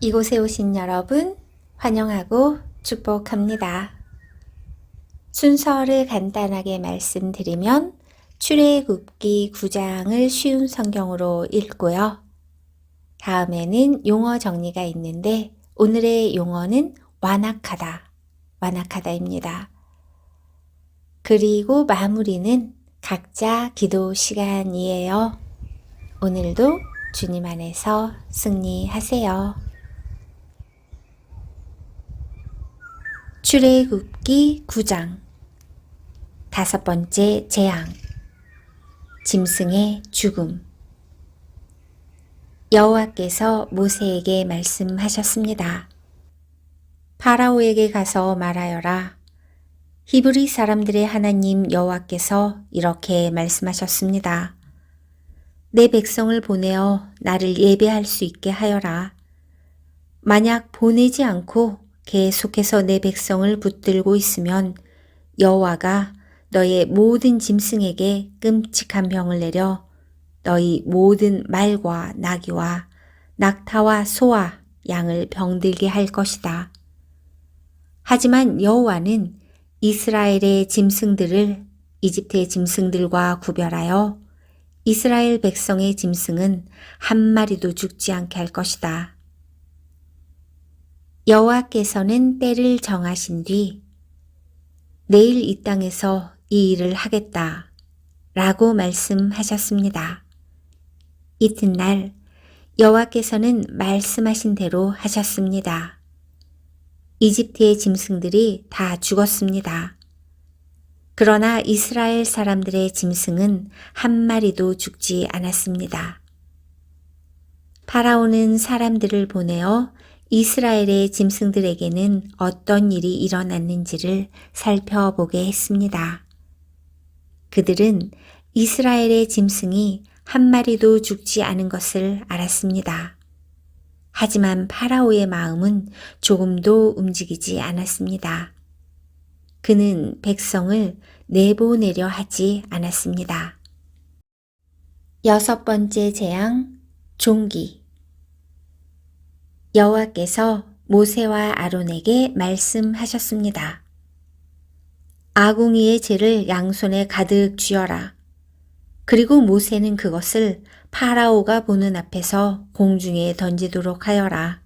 이곳에 오신 여러분 환영하고 축복합니다. 순서를 간단하게 말씀드리면 출애굽기 9장을 쉬운 성경으로 읽고요. 다음에는 용어 정리가 있는데 오늘의 용어는 완악하다입니다. 그리고 마무리는 각자 기도 시간이에요. 오늘도 주님 안에서 승리하세요. 출애굽기 9장 5번째 재앙 짐승의 죽음. 여호와께서 모세에게 말씀하셨습니다. 파라오에게 가서 말하여라. 히브리 사람들의 하나님 여호와께서 이렇게 말씀하셨습니다. 내 백성을 보내어 나를 예배할 수 있게 하여라. 만약 보내지 않고 계속해서 내 백성을 붙들고 있으면 여호와가 너의 모든 짐승에게 끔찍한 병을 내려 너희 모든 말과 나귀와 낙타와 소와 양을 병들게 할 것이다. 하지만 여호와는 이스라엘의 짐승들을 이집트의 짐승들과 구별하여 이스라엘 백성의 짐승은 한 마리도 죽지 않게 할 것이다. 여호와께서는 때를 정하신 뒤 내일 이 땅에서 이 일을 하겠다 라고 말씀하셨습니다. 이튿날 여호와께서는 말씀하신 대로 하셨습니다. 이집트의 짐승들이 다 죽었습니다. 그러나 이스라엘 사람들의 짐승은 한 마리도 죽지 않았습니다. 파라오는 사람들을 보내어 이스라엘의 짐승들에게는 어떤 일이 일어났는지를 살펴보게 했습니다. 그들은 이스라엘의 짐승이 한 마리도 죽지 않은 것을 알았습니다. 하지만 파라오의 마음은 조금도 움직이지 않았습니다. 그는 백성을 내보내려 하지 않았습니다. 6번째 재앙, 종기. 여호와께서 모세와 아론에게 말씀하셨습니다. 아궁이의 재를 양손에 가득 쥐어라. 그리고 모세는 그것을 파라오가 보는 앞에서 공중에 던지도록 하여라.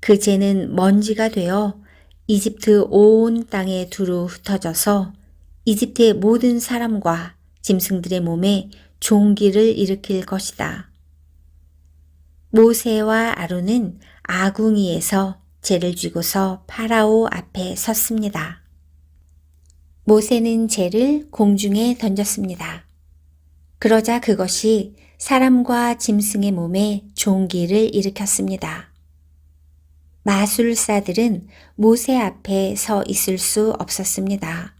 그 재는 먼지가 되어 이집트 온 땅에 두루 흩어져서 이집트의 모든 사람과 짐승들의 몸에 종기를 일으킬 것이다. 모세와 아론은 아궁이에서 재를 쥐고서 파라오 앞에 섰습니다. 모세는 재를 공중에 던졌습니다. 그러자 그것이 사람과 짐승의 몸에 종기를 일으켰습니다. 마술사들은 모세 앞에 서 있을 수 없었습니다.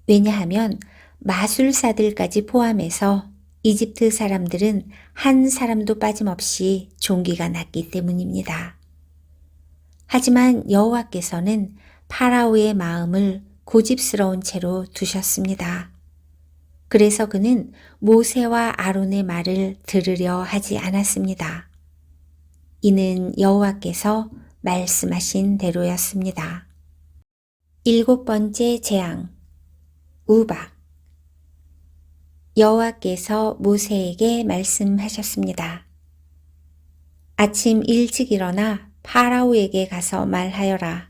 왜냐하면 마술사들까지 포함해서 이집트 사람들은 한 사람도 빠짐없이 종기가 났기 때문입니다. 하지만 여호와께서는 파라오의 마음을 고집스러운 채로 두셨습니다. 그래서 그는 모세와 아론의 말을 들으려 하지 않았습니다. 이는 여호와께서 말씀하신 대로였습니다. 7번째 재앙, 우박. 여호와께서 모세에게 말씀하셨습니다. 아침 일찍 일어나 파라오에게 가서 말하여라.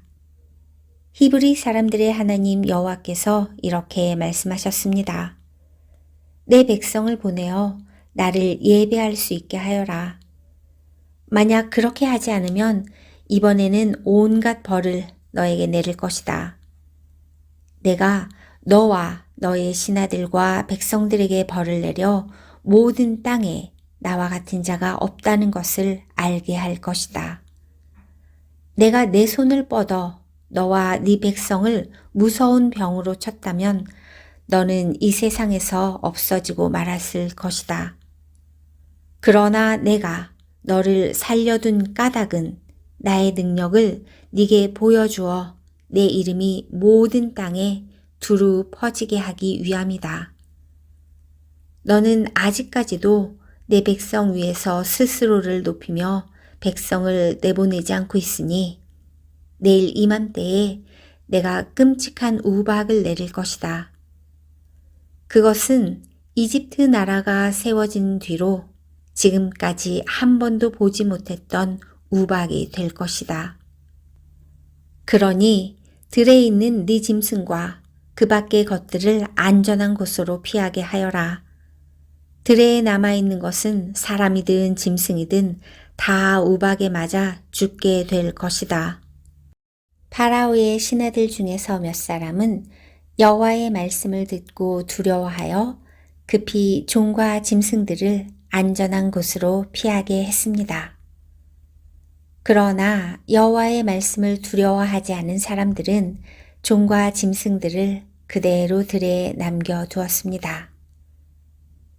히브리 사람들의 하나님 여호와께서 이렇게 말씀하셨습니다. 내 백성을 보내어 나를 예배할 수 있게 하여라. 만약 그렇게 하지 않으면 이번에는 온갖 벌을 너에게 내릴 것이다. 내가 너와 너의 신하들과 백성들에게 벌을 내려 모든 땅에 나와 같은 자가 없다는 것을 알게 할 것이다. 내가 내 손을 뻗어 너와 네 백성을 무서운 병으로 쳤다면 너는 이 세상에서 없어지고 말았을 것이다. 그러나 내가 너를 살려둔 까닭은 나의 능력을 네게 보여주어 내 이름이 모든 땅에 두루 퍼지게 하기 위함이다. 너는 아직까지도 내 백성 위에서 스스로를 높이며 백성을 내보내지 않고 있으니 내일 이맘때에 내가 끔찍한 우박을 내릴 것이다. 그것은 이집트 나라가 세워진 뒤로 지금까지 한 번도 보지 못했던 우박이 될 것이다. 그러니 들에 있는 네 짐승과 그 밖의 것들을 안전한 곳으로 피하게 하여라. 들에 남아있는 것은 사람이든 짐승이든 다 우박에 맞아 죽게 될 것이다. 파라오의 신하들 중에서 몇 사람은 여호와의 말씀을 듣고 두려워하여 급히 종과 짐승들을 안전한 곳으로 피하게 했습니다. 그러나 여호와의 말씀을 두려워하지 않은 사람들은 종과 짐승들을 그대로 들에 남겨두었습니다.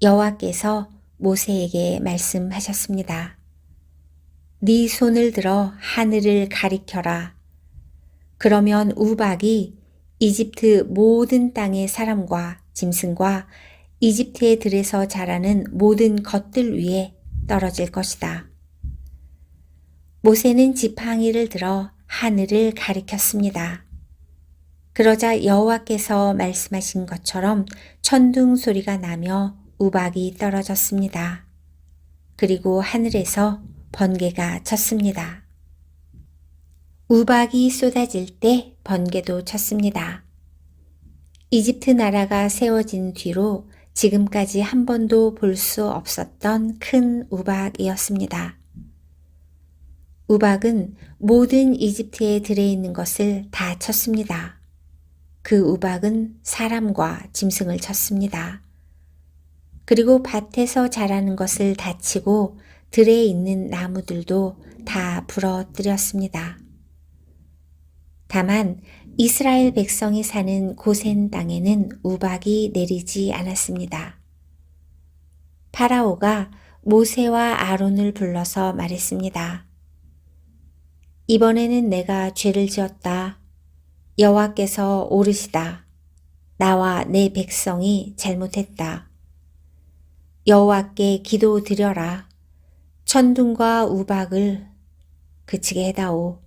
여호와께서 모세에게 말씀하셨습니다. 네 손을 들어 하늘을 가리켜라. 그러면 우박이 이집트 모든 땅의 사람과 짐승과 이집트의 들에서 자라는 모든 것들 위에 떨어질 것이다. 모세는 지팡이를 들어 하늘을 가리켰습니다. 그러자 여호와께서 말씀하신 것처럼 천둥 소리가 나며 우박이 떨어졌습니다. 그리고 하늘에서 번개가 쳤습니다. 우박이 쏟아질 때 번개도 쳤습니다. 이집트 나라가 세워진 뒤로 지금까지 한 번도 볼 수 없었던 큰 우박이었습니다. 우박은 모든 이집트에 들어있는 것을 다 쳤습니다. 그 우박은 사람과 짐승을 쳤습니다. 그리고 밭에서 자라는 것을 다 치고 들에 있는 나무들도 다 부러뜨렸습니다. 다만 이스라엘 백성이 사는 고센 땅에는 우박이 내리지 않았습니다. 파라오가 모세와 아론을 불러서 말했습니다. 이번에는 내가 죄를 지었다. 여호와께서 오르시다. 나와 내 백성이 잘못했다. 여호와께 기도드려라. 천둥과 우박을 그치게 해다오.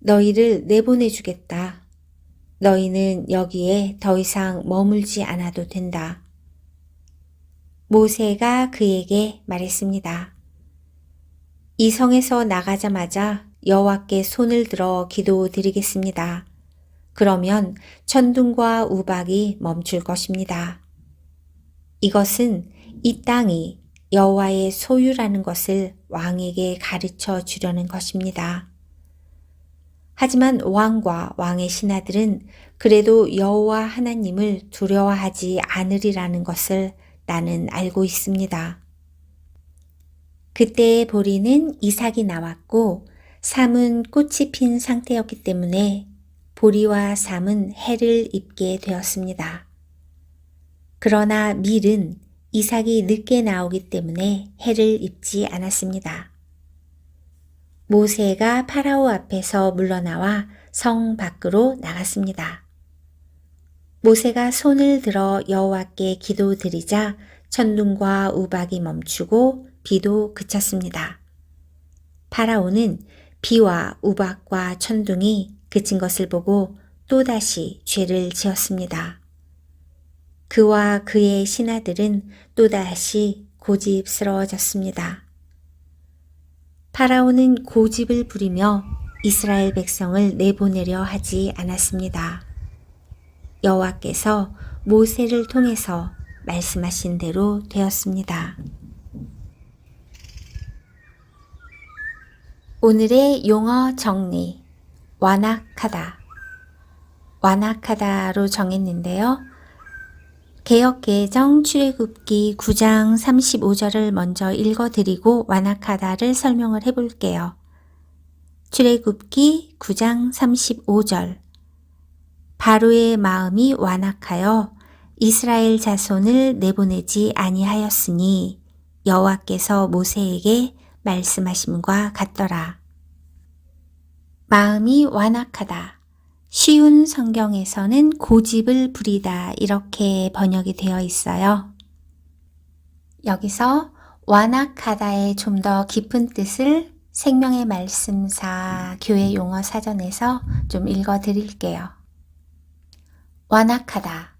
너희를 내보내주겠다. 너희는 여기에 더 이상 머물지 않아도 된다. 모세가 그에게 말했습니다. 이 성에서 나가자마자 여호와께 손을 들어 기도드리겠습니다. 그러면 천둥과 우박이 멈출 것입니다. 이것은 이 땅이 여호와의 소유라는 것을 왕에게 가르쳐 주려는 것입니다. 하지만 왕과 왕의 신하들은 그래도 여호와 하나님을 두려워하지 않으리라는 것을 나는 알고 있습니다. 그때의 보리는 이삭이 나왔고 삼은 꽃이 핀 상태였기 때문에 보리와 삼은 해를 입게 되었습니다. 그러나 밀은 이삭이 늦게 나오기 때문에 해를 입지 않았습니다. 모세가 파라오 앞에서 물러나와 성 밖으로 나갔습니다. 모세가 손을 들어 여호와께 기도드리자 천둥과 우박이 멈추고 비도 그쳤습니다. 파라오는 비와 우박과 천둥이 그친 것을 보고 또다시 죄를 지었습니다. 그와 그의 신하들은 또다시 고집스러워졌습니다. 파라오는 고집을 부리며 이스라엘 백성을 내보내려 하지 않았습니다. 여호와께서 모세를 통해서 말씀하신 대로 되었습니다. 오늘의 용어 정리, 완악하다. 완악하다로 정했는데요. 개역개정 출애굽기 9장 35절을 먼저 읽어드리고 완악하다를 설명을 해볼게요. 출애굽기 9장 35절. 바로의 마음이 완악하여 이스라엘 자손을 내보내지 아니하였으니 여호와께서 모세에게 말씀하심과 같더라. 마음이 완악하다. 쉬운 성경에서는 고집을 부리다 이렇게 번역이 되어 있어요. 여기서 완악하다의 좀 더 깊은 뜻을 생명의 말씀사 교회 용어 사전에서 좀 읽어 드릴게요. 완악하다.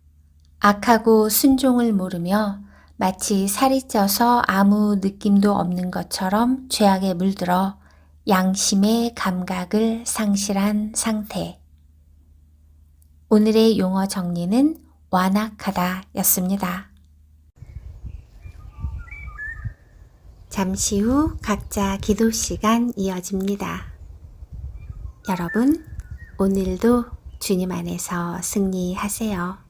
악하고 순종을 모르며 마치 살이 쪄서 아무 느낌도 없는 것처럼 죄악에 물들어 양심의 감각을 상실한 상태. 오늘의 용어 정리는 완악하다 였습니다. 잠시 후 각자 기도 시간 이어집니다. 여러분, 오늘도 주님 안에서 승리하세요.